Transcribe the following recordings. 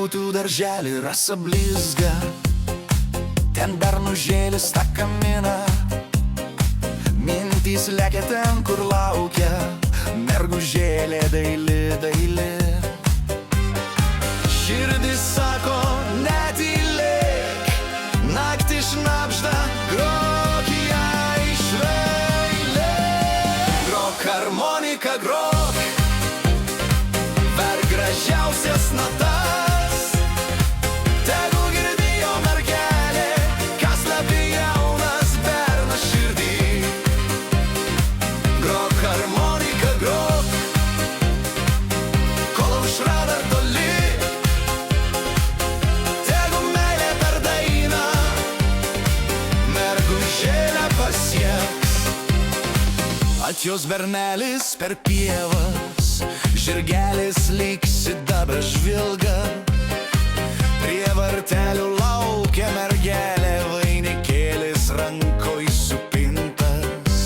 būtų darželį, rasa blizga, ten bernužėlis tą kaminą. Mintys lekia ten, kur laukia mergužėlė daili, daili. Širdis sako, netylėk, naktį šnabžda, grok ją išveilė. Grok harmonika, grok, verk gražiausias natas. Tegu girdi jo mergelė, kas labiau jaunas bernas širdį. Grok harmonika, grok, kol aušra dar toli. Tegu meilė per dainą mergužėlę pasieks. Atjos bernelis per pievas, žirgelis lyg sidabra žvilga. Prie vartelių laukia mergelė, vainikėlis rankoj supintas.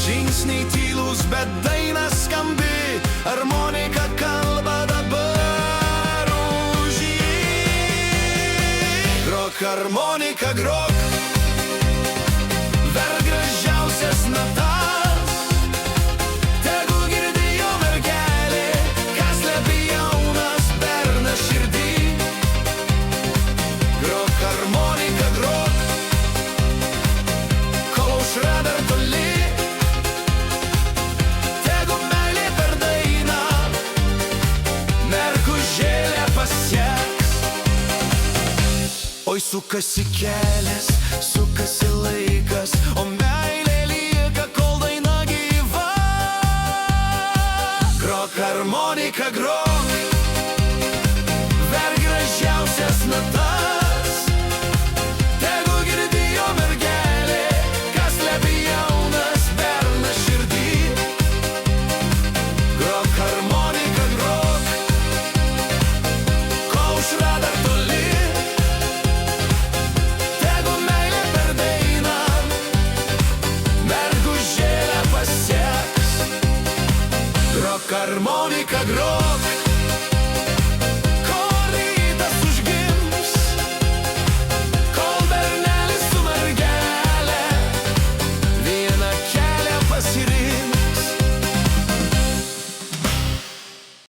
Žingsniai tylūs, bet daina skambi, harmonika kalba dabar už jį. Grok harmonika, grok, verk gražiausias natas. Tegu girdi jo mergelė, kas slepi jaunas bernas širdį. Grok harmonika, grok, kol aušra dar toli. Tegu meilė per dainą mergužėlę pasieks. Oi, sukasi kelias, sukasi laikas, o meilė lieka, kol daina gyva. Grok harmonika, grok.